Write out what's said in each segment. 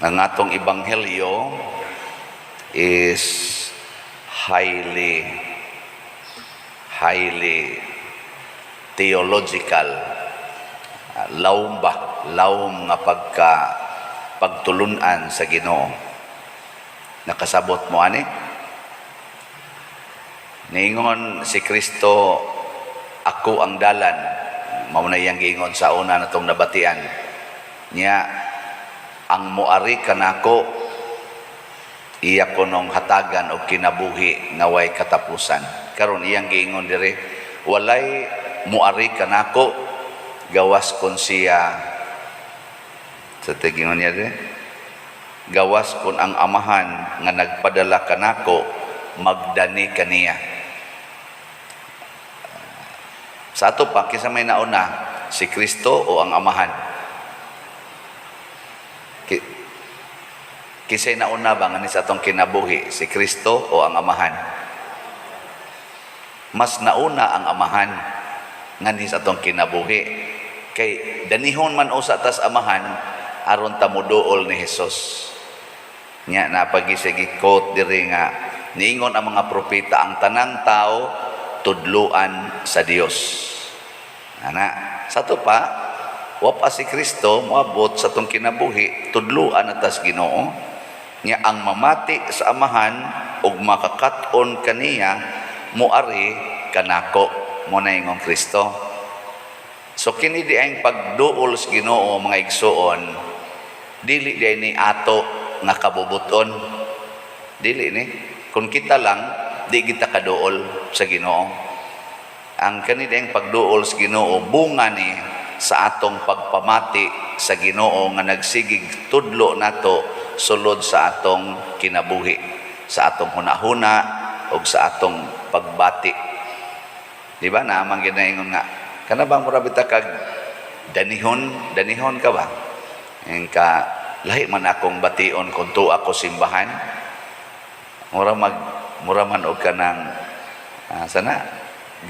Ang atong ebanghelyo is highly theological. Lawom nga pagtulunan sa Ginoo. Nakasabot mo ani? Niingon si Kristo, ako ang dalan. Mao na iyang giingon sa una natong nabatian. Nya ang muari kanako iya ko nung hatagan o kinabuhi nga way katapusan. Karon iyang giingon dire, walay muari kanako gawas kon siya sa tigingon niya dire, gawas kon ang amahan nga nagpadala kanako magdani kaniya. Sa ato pa kisa may nauna, si Kristo o ang amahan? Kisay nauna ba nga ni sa atong kinabuhi, si Kristo o ang amahan? Mas nauna ang amahan nga ni sa atong kinabuhi. Kay danihon man o sa atas amahan aron ta moduol ni Hesus. Nya napagisigi quote diri nga niingon ang mga propeta, ang tanang tao tudluan sa Dios. Ana, sa to pa wa si Kristo moabot sa atong kinabuhi tudluan atas Ginoo. Nya ang mamati sa amahan ug makakat-on kaniya muari kanako mo na ingong Kristo. So kini di ang pagduol sa Ginoo mga igsoon, dili di ni ato nga kabubuton. Dili ni kun kita lang di kita kaduol sa Ginoo. Ang kani di ang pagduol sa Ginoo bunga ni sa atong pagpamati sa Ginoo nga nagsigig tudlo nato sulod sa atong kinabuhi, sa atong hunahuna o sa atong pagbati. Di ba? Naamang ginaingon nga, kana bang murabita kag danihon ka ba? Yung ka, lahi man akong bation kung to ako simbahan. Mura man og kanang, sana,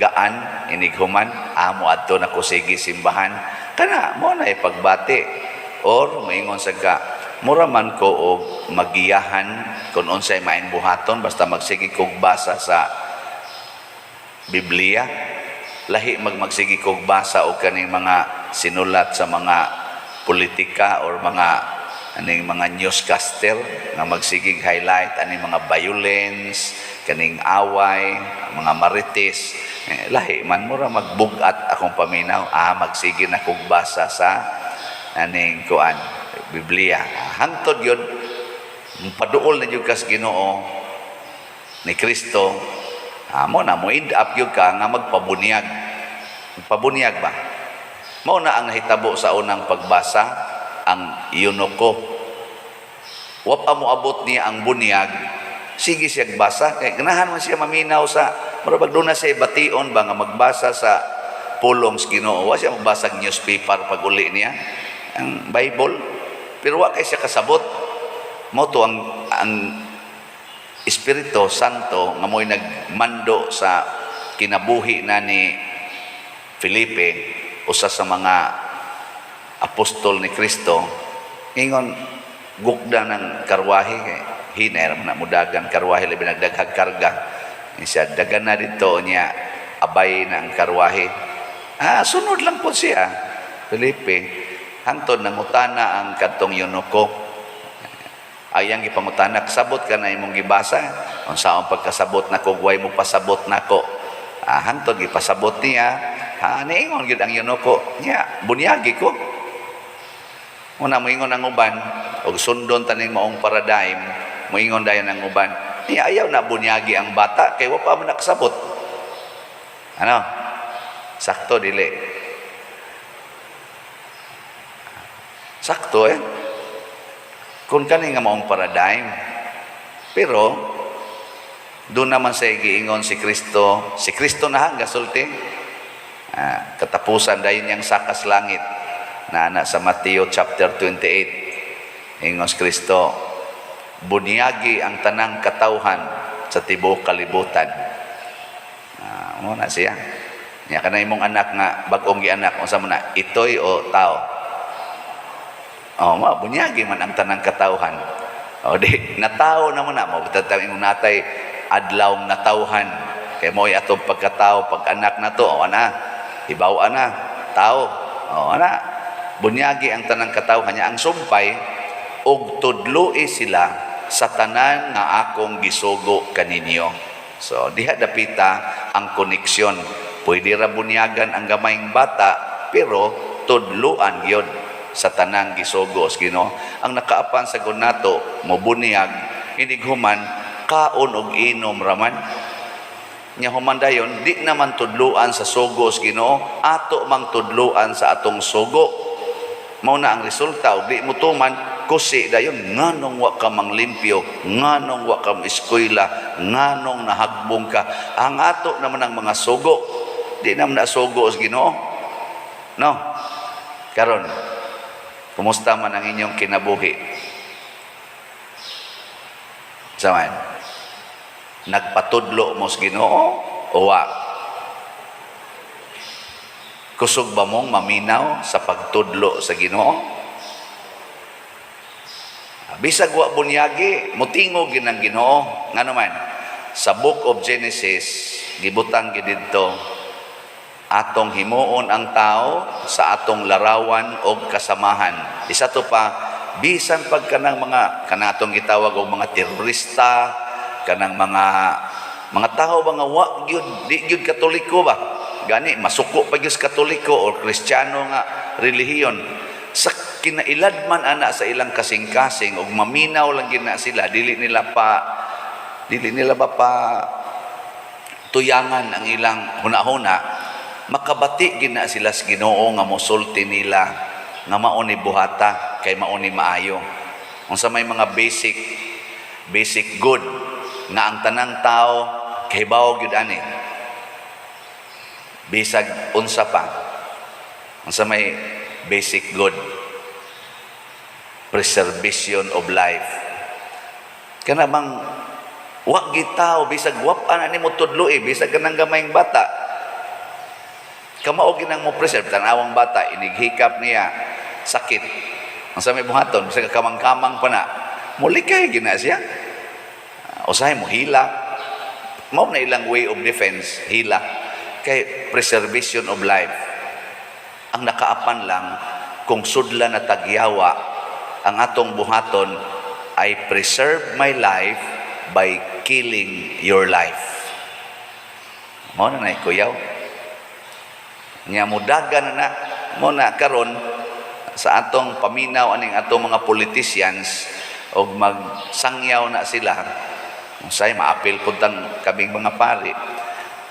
gaan, inighuman, amo adto na ko sige simbahan. Kana, mo na ipagbati. Or, maingon sa ka, mura man ko og magiyahan kung unsay maayong buhaton basta magsigi kog basa sa Biblia, lahi magsigi kog basa og kaning mga sinulat sa mga politika or mga newscaster nga magsigig highlight aning mga violence, kaning away, mga marites. Lahi man mura magbugat akong paminaw, magsigi na kog basa sa aning kuan Biblia. Hangtod yun, paduol na yun kas Ginoo ni Kristo, mo na mo end up yun ka nga magpabunyag. Pabunyag ba? Mo na ang nahitabo sa unang pagbasa, ang eunuko. Wapa mo abot niya ang bunyag, sige siya basa, kaya ganahan man siya maminaw sa, marabag doon na siya bation ba nga magbasa sa pulong sa Ginoo. Wa siya magbasa ng newspaper pag uli niya, ang Bible. Pero wa kay siya kasabot. Mo to ang Espiritu Santo nga mo'y nagmando sa kinabuhi na ni Felipe, usa sa mga apostol ni Kristo. Ingon gugda ng karwahe, hiner na mudagan karwahe labi nagdaghag karga. Siya dagan na dito niya abay na ang karwahe. Sunod lang po siya Felipe. Hangtod nangutana ang kadtong eunuko. Ayang ipangutana, kasabot ka na imong gibasa? Unsaon pagkasabot nako, way mo pasabot nako. Hangtod gipasabot niya. Niingon gyud ang eunuko, nya bunyagi ko. Una moingon ang uban, og sundon taning maong paradigm, moingon dayon ang uban. Niya ayaw na bunyagi ang bata kay wa pa man nakasabot. Ano? Sakto dili. Sakto kung kani nga maong paradigm. Pero doon naman sa giingon si Kristo na hangga sulti. Katapusan dayon yang sakas langit na ana sa Mateo chapter 28. Ingon si Kristo, bunyagi ang tanang katawhan sa tibuok kalibutan. Muna siya. Nya kana imong anak nga bag-ong gianak unsa man na, itoy o tao? Bunyagi man ang tanang katawhan. Di nataw naman na mo tatawin mo natay adlaw natawhan. Kay mo atong pagkatao pag anak na to, ibaw na tao. Bunyagi ang tanang katawhan niya ang sumpay og tudloi sila sa tanan nga akong gisugo kaninyo. So diha dapita ang koneksyon. Pwede ra bunyagan ang gamayng bata pero tudluan yun sa tanang gisugos Ginoo. Ang nakaapan sa nato mo bunyag inig human kaon og inom raman. Nya human dayon di naman tudluan sa sugos Ginoo, ato mang tudluan sa atong sugo. Mao na ang resulta og di mo tuman kusi dayon nganong wa ka manglimpyo, nganong wa ka eskwela, nganong nahagbong ka. Ang ato naman ang mga sugo di naman na sugo sa Ginoo. No. Karon, kumusta man ang inyong kinabuhi? Saman, nagpatudlo mo sa Ginoo o wa? Kusog ba mong maminaw sa pagtudlo sa Ginoo? Bisag wa bunyagi, mutingog ginang Ginoo. Nga naman, sa Book of Genesis, gibutang gid didto, atong himuon ang tao sa atong larawan o kasamahan. Isa to pa, bisan pag kanang mga kanatong gitawag og mga terorista, kanang mga tao mga wa gyud di gyud katoliko ba? Gani masuko pa gyud katoliko o Kristiyano nga relihiyon. Sa kinailadman ana sa ilang kasing-kasing og maminaw lang gina sila, dili nila ba pa tuyangan ang ilang hunahuna. Makabati gina sila sa Ginoo nga mosulti nila nga mao ni buhata kay mao ni maayo. Unsa may mga basic good nga ang tanang tao kay bawo gyud ani. Bisag unsa pa. Unsa may basic good. Preservation of life. Kana bang wa gitaw bisag wap-an ani mo tudlo bisag kanang gamayng bata. Kamao ginang mo preserve tanawang bata inighikap niya sakit. Ang sa may buhaton bisag kamang-kamang pa na. Mulikay gina siya. Usahay mo hila. Mao na ilang way of defense, hila. Kay preservation of life. Ang nakaapan lang kung sudla na tagyawa ang atong buhaton ay preserve my life by killing your life. Mao na kuyaw. Nya mudagan na mo na karon sa atong paminaw aning atong mga politicians og magsangyaw na sila. Unsay maapil pud tang kaming mga pari.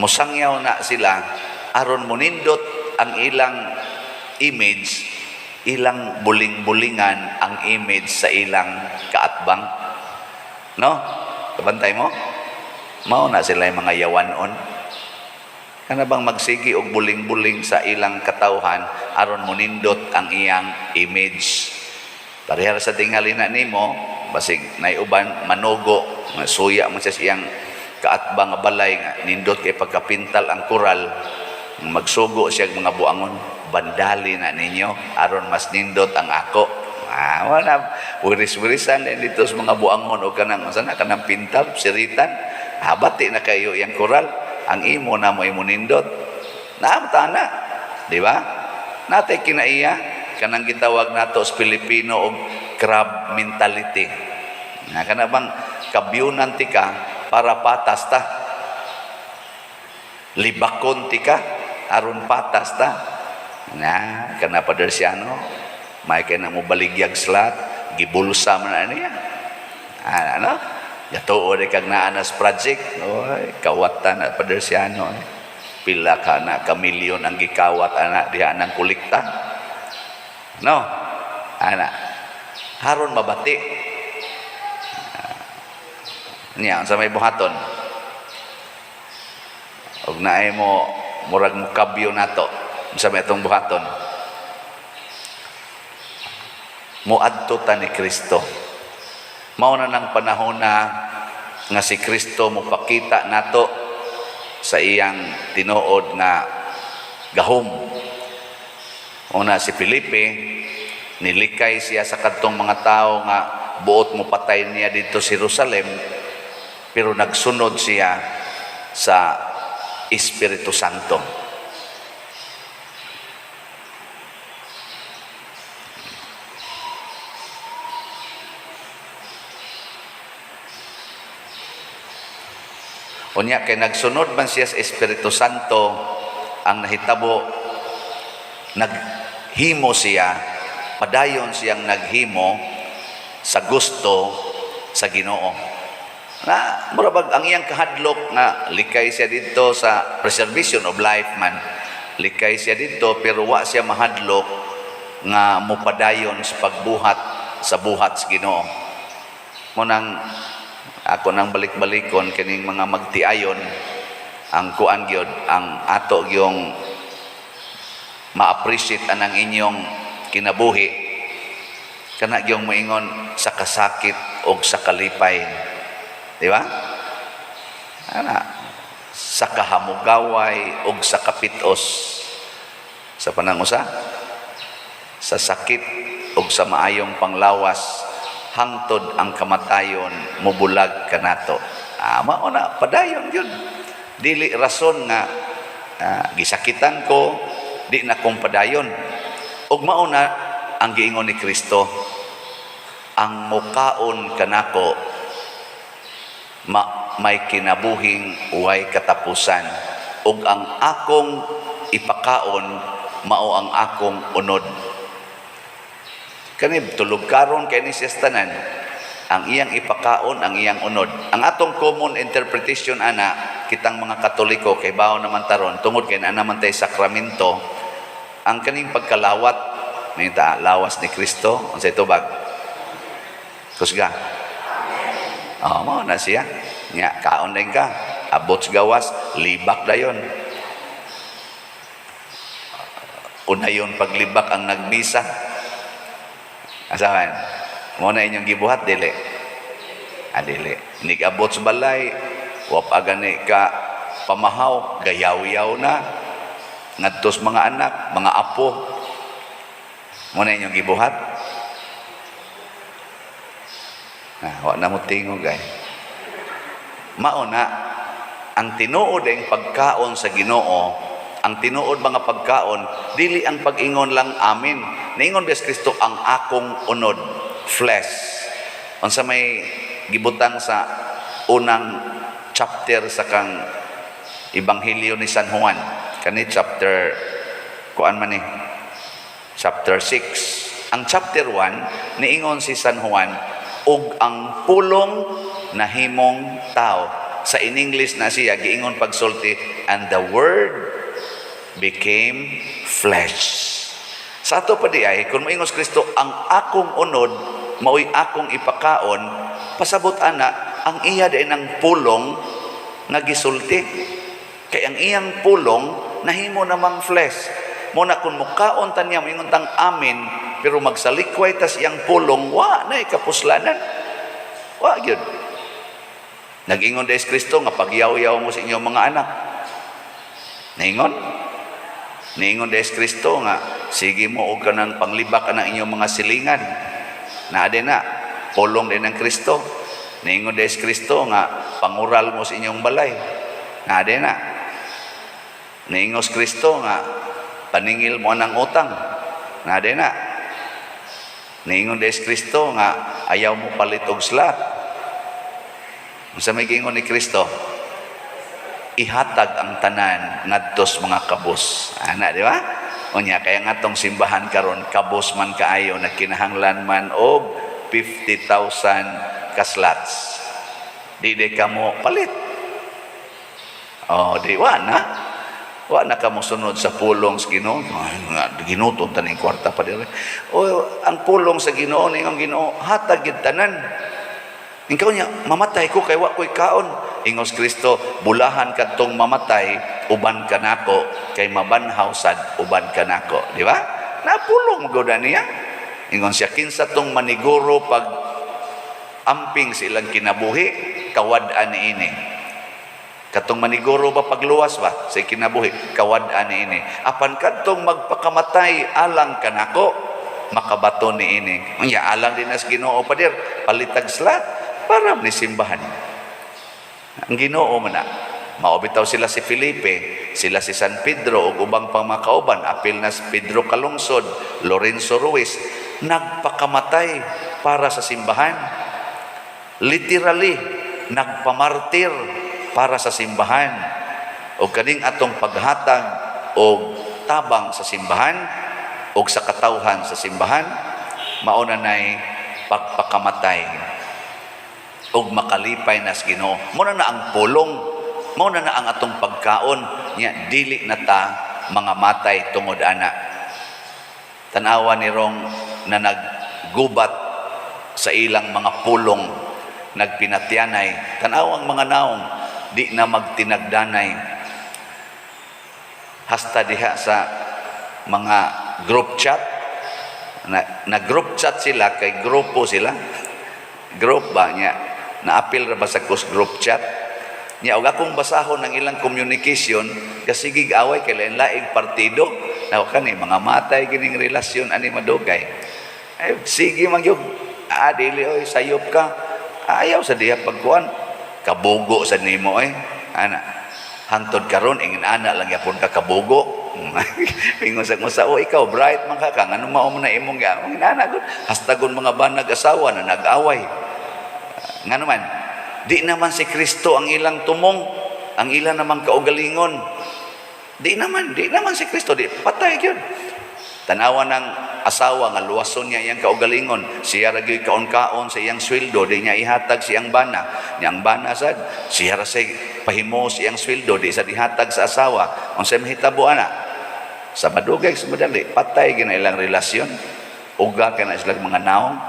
Musangyaw na sila aron monindot ang ilang image, ilang buling-bulingan ang image sa ilang kaatbang. No? Kabantay mo? Mao na sila yung mga yawanon. Kana bang magsigi og buling-buling sa ilang katawhan aron monindot ang iyang image. Parehara sa tingali na nimo, basig naiuban manugo, suya man sa iyang kaatbang nga balay nga nindot kay pagkapintal ang koral, magsugo siya mga buangon, bandali na ninyo aron mas nindot ang ako. Wala wiris-wirisan dito sa mga buangon o kanang sana kanang pintal, siritan. Habati na kayo yang koral. Ang imo na mo imunindot. Naamtana. Di ba? Natay kinaiya. Kanang gitawag nato sa Pilipino og crab mentality. Nga kana bang kabyunan ti ka para patas ta. Libakon ti ka aron patas ta. Na kana padersiano may kay na mo baligyag slat gibulsa man niya. Ano? Yatuo de kag naanas project. Oy, kawatan na padersiano. Pila ka na kamilyon ang gikawat ana diha nang kolekta. No? Ana. Haron mabati. Niya sa may buhaton. Og naay mo murag mo kabyo nato sa may atong buhaton. Muadto ta ni Kristo. Mao na ng panahon na nga si Kristo mopakita nato sa iyang tinuod nga gahom. Una si Felipe Nilikay siya sa kadtong mga tao nga buot mo patay niya dito sa Jerusalem, pero nagsunod siya sa Espiritu Santo. Unya kay nagsunod man siya sa Espiritu Santo, ang nahitabo naghimo siya, padayon siyang naghimo sa gusto sa Ginoo. Na murabag ang iyang kahadlok nga likay siya dito sa preservation of life man. Likay siya dito pero wa siya mahadlok nga mupadayon sa pagbuhat sa buhat sa Ginoo. Mo nang ako nang balik-balikon kining mga magtiayon ang kuan gyud ang ato gyung ma-appreciate anang inyong kinabuhi kana gyung moingon sa kasakit o sa kalipay, di ba? Ana sa kahamugaway o sa kapitos sa panangusa, sa sakit o sa maayong panglawas hangtod ang kamatayon mubulag kanato. Mao na padayon yun. Dili rason nga gisakitan ko, di na kong padayon. Ug mao na ang giingon ni Kristo, ang mukaon kanako may kinabuhing way katapusan, ug ang akong ipakaon mao ang akong unod. Kani tulog karon kay ni tanan, ang iyang ipakaon, ang iyang unod. Ang atong common interpretation ana kitang mga Katoliko kay bawo naman taron tungod kay ana man tay sakramento, ang kaning pagkalawat nita lawas ni Kristo unsay tubag? Kusga. Mao na siya. Nya kaon din ka, abot sa gawas, libak dayon. Unayon paglibak ang nagmisa. Asahan, mo na inyong gibuhat, dili. Dili. Nigabot sa balay, wap agani ka pamahaw, gayaw-yaw na, ngadtos mga anak, mga apo. Mo na inyong gibuhat. Wala na mo tingog ay. Mauna, ang tinuod ang pagkaon sa Ginoo, ang tinuod mga pagkaon, dili ang pag-ingon lang amin. Naingon Diyos Kristo, ang akong unod, flesh. Unsa may gibutang sa unang chapter sa kang Ebanghelyo ni San Juan. Kani chapter, kuan man ni? Chapter 6. Ang chapter 1, niingon si San Juan, ug ang pulong nahimong tao. Sa in English na siya, giingon pagsulti, and the word became flesh. Sa ato pa di ay, kung moingos Kristo, ang akong unod, maoy akong ipakaon, pasabot ana, ang iya din ang pulong nga gisulti. Kay ang iyang pulong, nahimo namang flesh. Muna kung mukaon tanya, moingon tang amin, pero magsalikway tas iyang pulong, wa na ikapuslanan. Wa yun. Nag-ingon Diyos Kristo, nga pagyaw-yaw mo sa inyong mga anak. Naingon? Niingon Diyos Kristo nga, sige mo o ka ng panglibak ka ng inyong mga silingan. Na na, pulong din ng Kristo. Niingon Diyos Kristo nga, pangural mo sa inyong balay. Na na. Niingon Kristo nga, paningil mo ng utang. Na na. Niingon Diyos Kristo nga, ayaw mo palit og slat. Sa may giingon ni Kristo, ihatag ang tanan ngadtos mga kabos. Ana, di ba? Unya kaya nga tong simbahan karon kabos man kaayo na kinahanglan man og 50,000 kaslats. Di ka mo palit. Di wa na ka mo sunod sa pulong sa Ginoo. Ginuton taning kwarta pa dire. Ang pulong sa Ginoo ning Ginoo hatag gid tanan. Ikaw niya, mamatay ko kay wa ko'y kaon. Ingos Kristo, bulahan kadtong mamatay, uban ka nako, kay mabanhaw sad, uban ka nako. Di ba? Napulong goda niya. Ingon siya, kinsa tong maniguro pag amping silang kinabuhi, kawad-an ni ini. Katong maniguro ba pagluwas ba sa kinabuhi, kawad-an ni ini. Apan kadtong magpakamatay, alang ka nako, makabato ni ini. Unya alang din as Ginoo pa dir palitag slat para ni simbahan. Ang Ginoo man na mao bitaw sila si Felipe, sila si San Pedro ug ubang pang mga kauban, apil na si Pedro Calungsod, Lorenzo Ruiz, nagpakamatay para sa simbahan. Literally nagpamartir para sa simbahan. O kaning atong paghatag o tabang sa simbahan o sa katawhan sa simbahan, mauna na'y pagpakamatay o makalipay na sa Ginoo. Muna na ang pulong, muna na ang atong pagkaon, niya dili na ta mga matay tungod ana. Tanawa ni Rong na naggubat sa ilang mga pulong, nagpinatyanay, tanawang mga naong di na magtinagdanay. Hasta diha sa mga group chat, na group chat sila, kay grupo sila, group ba niya, naapil ra ba sa group chat niya, og akong basahon ng ilang communication, kasi gig-away kay lain-laing partido, na kani mga matay kining relasyon ani madugay. Ay, sige man yung dili oy sayop ka, ayaw sa diha pagkuan, kabugo sa nimo ana hantod karon ingin ana lang yapon ka kabugo. Ingon sa ikaw bright man ka ngano mao man na imong ga ana gud hastagon mga banag asawa na nag-away. Ngano man di naman si Kristo ang ilang tumong, ang ilang namang kaugalingon. Di naman si Kristo, di patay gyud. Tanawa ng asawa nga luwason niya iyang kaugalingon, siya ra gyud kaon-kaon sa iyang sweldo, di niya ihatag siyang bana. Niyang bana sad siya ra say pahimo siyang sweldo, di sa ihatag sa asawa. Unsay mahitabo ana? Sa madugay sa madali, patay gyud ilang relasyon. Uga kana sila mga naong.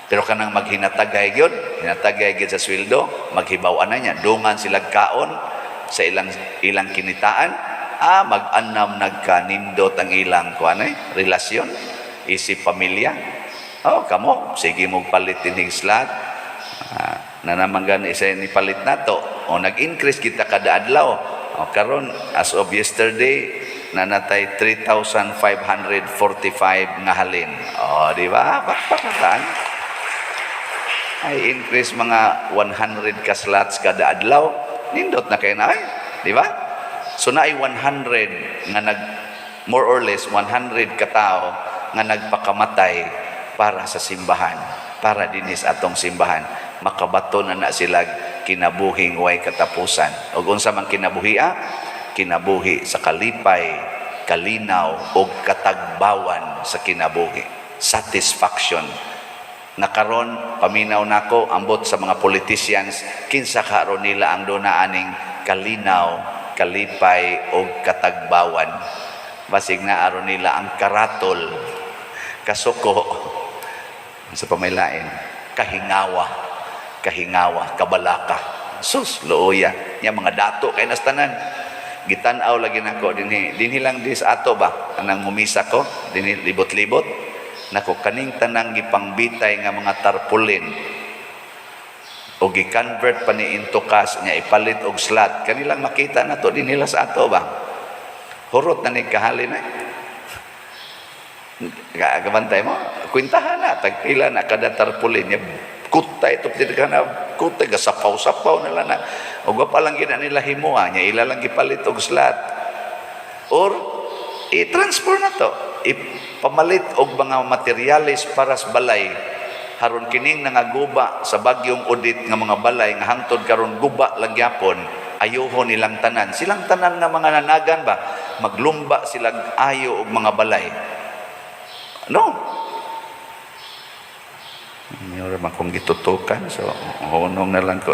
Pero kanang maghinatagay gyud, hinatagay gyud sa sweldo, maghibaw-an na niya, dungan sila kaon sa ilang kinitaan. Mag-anam nagkanindot ang ilang relasyon, isip pamilya. Kamo, sige mong palit tinig slat. Na naman gani isa ni palit nato. Nag-increase kita kada adlaw. Karon as of yesterday, nanatay 3,545 nga halin. Di ba? Pakpakaan. Ay increase mga 100 ka slots kada adlaw. Nindot na kayo na di ba? So naay 100 nga more or less 100 ka tao nga nagpakamatay para sa simbahan, para dinis atong simbahan. Makabato na sila kinabuhing way katapusan. O unsa man kinabuhia? Kinabuhi sa kalipay, kalinaw o katagbawan sa kinabuhi. Satisfaction. Nakaron paminaw nako ambot sa mga politicians, kinsa karon nila ang donaaning kalinaw, kalipay o katagbawan. Basig na aron nila ang karatol, kasuko, sa pamailain, kahingawa, kabalaka, sus, looya. Yang mga dato kay nastanan. Gitanaw lagi nako dinhi lang dis ato ba anang humisa ko dinhi libot-libot nako kaning tanang gipangbitay nga mga tarpaulin o gi-convert pa ni into cash niya ipalit og slot kanilang makita na to din nila sa ato ba hurot na ni kahalin gabantay mo kwintahan na tagpila na kada tarpaulin niya kutay ito pwede ka na kutay gasapaw-sapaw nila na o pa lang gina nila himuha niya ilalang gipalit og slot or i-transfer na to ipamalit og mga materialis para sa balay haron kining nangaguba sa bagyong udit nga mga balay nga hangtod karon guba lang gyapon ayuho nilang tanan silang tanan nga mga nanagan ba maglumba silang ayo og mga balay no mayroon man kong gitutukan so hunong na lang ko